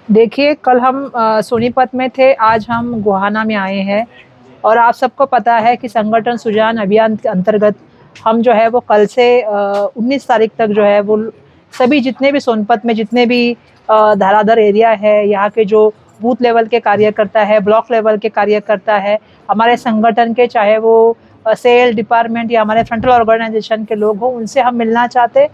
देखिए, कल हम सोनीपत में थे, आज हम गोहाना में आए हैं। और आप सबको पता है कि संगठन सुजान अभियान के अंतर्गत हम जो है वो कल से 19 तारीख तक जो है वो सभी जितने भी सोनीपत में जितने भी धराधर एरिया है, यहाँ के जो बूथ लेवल के कार्यकर्ता है, ब्लॉक लेवल के कार्यकर्ता है, हमारे संगठन के, चाहे वो सेल डिपार्टमेंट या हमारे फ्रंटल ऑर्गेनाइजेशन के लोग हों, उनसे हम मिलना चाहते,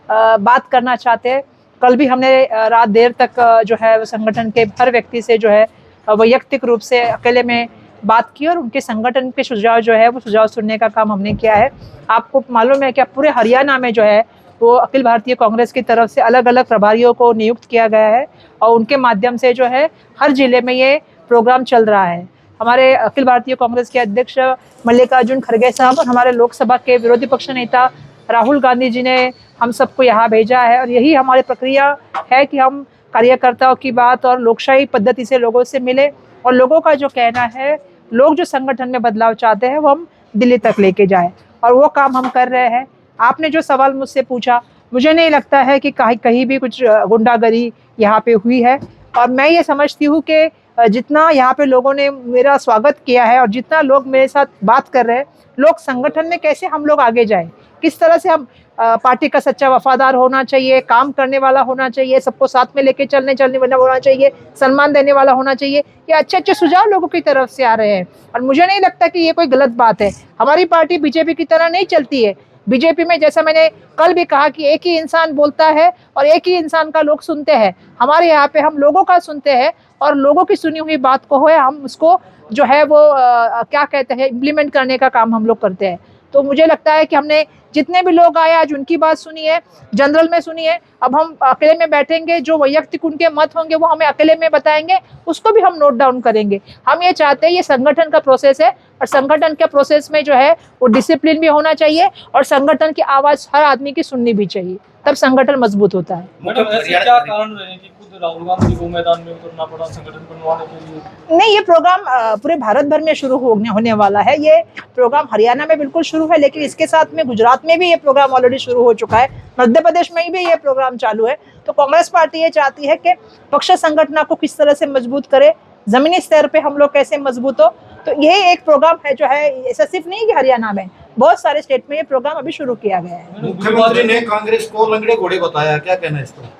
बात करना चाहते। कल भी हमने रात देर तक जो है वो संगठन के हर व्यक्ति से जो है वैयक्तिक रूप से अकेले में बात की और उनके संगठन के सुझाव जो है वो सुझाव सुनने का काम हमने किया है। आपको मालूम है कि पूरे हरियाणा में जो है वो अखिल भारतीय कांग्रेस की तरफ से अलग अलग प्रभारियों को नियुक्त किया गया है और उनके माध्यम से जो है हर जिले में ये प्रोग्राम चल रहा है। हमारे अखिल भारतीय कांग्रेस के अध्यक्ष मल्लिकार्जुन खड़गे साहब और हमारे लोकसभा के विरोधी पक्ष नेता राहुल गांधी जी ने हम सबको यहाँ भेजा है और यही हमारी प्रक्रिया है कि हम कार्यकर्ताओं की बात और लोकशाही पद्धति से लोगों से मिले और लोगों का जो कहना है, लोग जो संगठन में बदलाव चाहते हैं वो हम दिल्ली तक लेके जाए और वो काम हम कर रहे हैं। आपने जो सवाल मुझसे पूछा, मुझे नहीं लगता है कि कहीं भी कुछ गुंडागर्दी यहाँ पे हुई है और मैं ये समझती हूँ कि जितना यहाँ पे लोगों ने मेरा स्वागत किया है और जितना लोग मेरे साथ बात कर रहे हैं, लोग संगठन में कैसे हम लोग आगे जाएं, किस तरह से हम पार्टी का सच्चा वफादार होना चाहिए, काम करने वाला होना चाहिए, सबको साथ में लेके चलने वाला होना चाहिए, सम्मान देने वाला होना चाहिए। ये अच्छे अच्छे सुझाव लोगों की तरफ से आ रहे हैं और मुझे नहीं लगता कि ये कोई गलत बात है। हमारी पार्टी बीजेपी की तरह नहीं चलती है। बीजेपी में जैसा मैंने कल भी कहा कि एक ही इंसान बोलता है और एक ही इंसान का लोग सुनते हैं। हमारे यहाँ पे हम लोगों का सुनते हैं और लोगों की सुनी हुई बात को है हम उसको जो है वो क्या कहते हैं, इम्प्लीमेंट करने का काम हम लोग करते हैं। तो मुझे लगता है कि हमने जितने भी लोग आए आज उनकी बात सुनी है, जनरल में सुनी है। अब हम अकेले में बैठेंगे, जो वैयक्तिक उनके मत होंगे वो हमें अकेले में बताएंगे, उसको भी हम नोट डाउन करेंगे। हम ये चाहते हैं, ये संगठन का प्रोसेस है और संगठन के प्रोसेस में जो है वो डिसिप्लिन भी होना चाहिए और संगठन की आवाज़ हर आदमी की सुननी भी चाहिए, तब संगठन मजबूत होता है। क्या कारण रहे कि खुद राहुल गांधी को मैदान में उतरना पड़ा संगठन बनवाने के लिए? नहीं, ये प्रोग्राम पूरे भारत भर में शुरू होने वाला है। ये प्रोग्राम हरियाणा में बिल्कुल शुरू है, लेकिन इसके साथ में गुजरात में भी ये प्रोग्राम ऑलरेडी शुरू हो चुका है, मध्य प्रदेश में भी ये प्रोग्राम चालू है। तो कांग्रेस पार्टी ये चाहती है कि पक्ष संगठन को किस तरह से मजबूत करे, जमीनी स्तर पे हम लोग कैसे मजबूत हो। तो ये एक प्रोग्राम है जो है, ऐसा सिर्फ नहीं कि हरियाणा में, बहुत सारे स्टेट में ये प्रोग्राम अभी शुरू किया गया है। मुख्यमंत्री ने कांग्रेस को लंगड़े घोड़े बताया, क्या कहना है इस पर?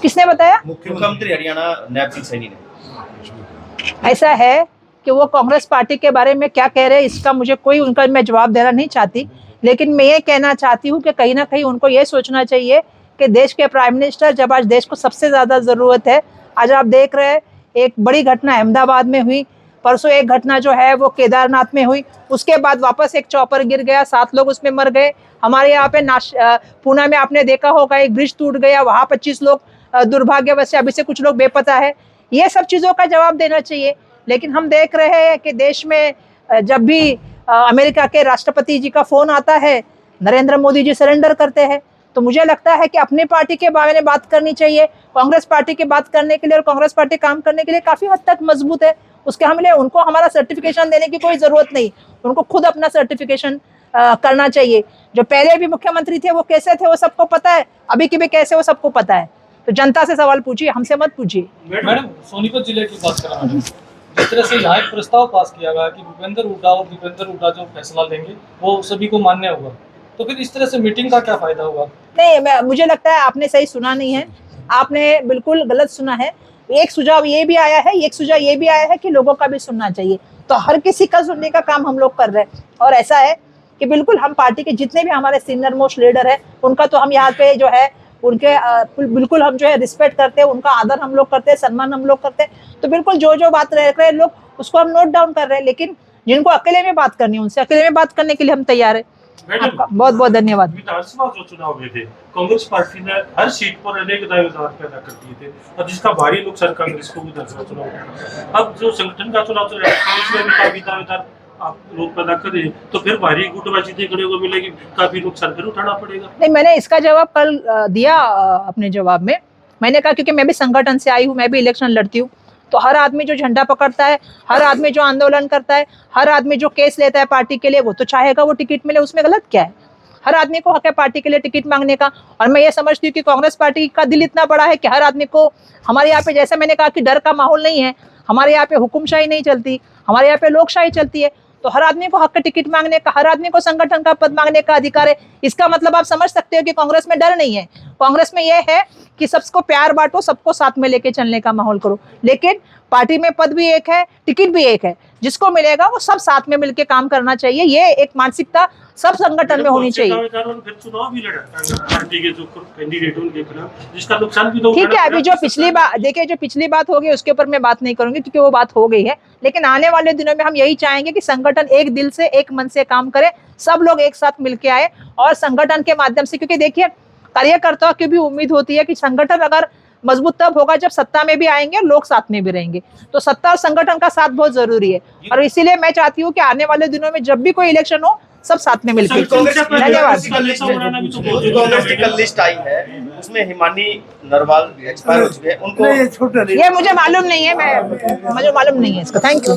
किसने बताया? मुख्यमंत्री हरियाणा नैब सिंह सैनी ने। ऐसा है कि वो कांग्रेस पार्टी के बारे में क्या कह रहे हैं, इसका मुझे कोई उनका मैं जवाब देना नहीं चाहती, लेकिन मैं ये कहना चाहती हूँ कि कहीं ना कहीं उनको ये सोचना चाहिए कि देश के प्राइम मिनिस्टर, जब आज देश को सबसे ज़्यादा ज़रूरत है, आज आप देख रहे हैं एक बड़ी घटना अहमदाबाद में हुई, परसों एक घटना जो है वो केदारनाथ में हुई, उसके बाद वापस एक चॉपर गिर गया, 7 लोग उसमें मर गए। हमारे यहाँ पे पूना में आपने देखा होगा एक ब्रिज टूट गया, वहाँ 25 लोग दुर्भाग्यवश अभी से कुछ लोग बेपता है। ये सब चीज़ों का जवाब देना चाहिए। लेकिन हम देख रहे हैं कि देश में जब भी अमेरिका के राष्ट्रपति जी का फ़ोन आता है, नरेंद्र मोदी जी सरेंडर करते हैं। तो मुझे लगता है कि अपनी पार्टी के बारे में बात करनी चाहिए। कांग्रेस पार्टी की बात करने के लिए और कांग्रेस पार्टी काम करने के लिए काफ़ी हद तक मजबूत है। उसके हमले उनको हमारा सर्टिफिकेशन देने की कोई ज़रूरत नहीं, उनको खुद अपना सर्टिफिकेशन करना चाहिए। जो पहले भी मुख्यमंत्री थे वो कैसे थे वो सबको पता है, अभी के भी कैसे वो सबको पता है। तो जनता से सवाल पूछिए, हमसे मत पूछिए। मैडम, सोनीपत जिले की बात करें, जिस तरह से यहाँ एक प्रस्ताव पास किया गया कि भूपेंद्र हुड्डा जो फैसला लेंगे वो सभी को मान्य होगा, तो फिर इस तरह से मीटिंग का क्या फायदा होगा? नहीं, मुझे लगता है आपने सही सुना नहीं है, आपने बिल्कुल गलत सुना है। एक सुझाव ये भी आया है, एक सुझाव ये भी आया है कि लोगों का भी सुनना चाहिए। तो हर किसी का सुनने का काम हम लोग कर रहे हैं और ऐसा है कि बिल्कुल हम पार्टी के जितने भी हमारे सीनियर मोस्ट लीडर है उनका तो हम यहाँ पे जो है उनके बिल्कुल हम जो है रिस्पेक्ट करते हैं, उनका आदर हम लोग करते हैं, सम्मान हम लोग करते हैं। तो बिल्कुल जो बात रह रहे हैं लोग उसको हम नोट डाउन कर रहे हैं, लेकिन जिनको अकेले में बात करनी है उनसे अकेले में बात करने के लिए हम तैयार है। आपका बहुत बहुत धन्यवाद। विधानसभा जो चुनाव हुए थे, कांग्रेस पार्टी ने हर सीट पर अनेक दावेदार पैदा कर दिए थे और जिसका भारी नुकसान कांग्रेस को विधानसभा चुनाव हुआ। अब जो संगठन का चुनाव चल रहा है, कांग्रेस में भी काफी दावेदार आप लोग पैदा करें तो फिर भारी गुटबाजी देखने को मिलेगी, काफी नुकसान फिर उठाना पड़ेगा। नहीं, मैंने इसका जवाब कल दिया अपने जवाब में। मैंने कहा क्योंकि मैं भी संगठन से आई हूँ, मैं भी इलेक्शन लड़ती हूँ, तो हर आदमी जो झंडा पकड़ता है, हर आदमी जो आंदोलन करता है, हर आदमी जो केस लेता है पार्टी के लिए, वो तो चाहेगा वो टिकट मिले, उसमें गलत क्या है? हर आदमी को हक है पार्टी के लिए टिकट मांगने का। और मैं ये समझती हूँ कि कांग्रेस पार्टी का दिल इतना बड़ा है कि हर आदमी को, हमारे यहाँ पे जैसे मैंने कहा कि डर का माहौल नहीं है, हमारे यहाँ पे हुकुमशाही नहीं चलती, हमारे यहाँ पे लोकशाही चलती है। तो हर आदमी को हक टिकट मांगने का, हर आदमी को संगठन का पद मांगने का अधिकार है। इसका मतलब आप समझ सकते हो कि कांग्रेस में डर नहीं है। कांग्रेस में यह है कि सबको प्यार बांटो, सबको साथ में लेके चलने का माहौल करो। लेकिन पार्टी में पद भी एक है, टिकट भी एक है, जिसको मिलेगा वो सब साथ में मिलके काम करना चाहिए। ये एक मानसिकता सब संगठन में होनी चाहिए। फिर चुनाव भी लड़ा पार्टी के जो कैंडिडेट उनके खिलाफ, जिसका नुकसान भी तो ठीक है, अभी जो पिछली बात देखिए, जो पिछली बात हो गई उसके ऊपर मैं बात नहीं करूंगी क्योंकि वो बात हो गई है। लेकिन आने वाले दिनों में हम यही चाहेंगे कि संगठन एक दिल से, एक मन से काम करे, सब लोग एक साथ मिलके आए और संगठन के माध्यम से, क्योंकि देखिए कार्यकर्ताओं की भी उम्मीद होती है कि संगठन अगर मजबूत तब होगा जब सत्ता में भी आएंगे, लोग साथ में भी रहेंगे। तो सत्ता और संगठन का साथ बहुत जरूरी है और इसीलिए मैं चाहती हूँ कि आने वाले दिनों में जब भी कोई इलेक्शन हो, सब साथ में मिलकर। धन्यवाद। कांग्रेस की कल लिस्ट आई है, उसमें हिमानी नरवाल एक्सपायर हो चुके हैं, उनको ये मुझे मालूम नहीं है, मुझे मालूम नहीं है इसका। Thank you.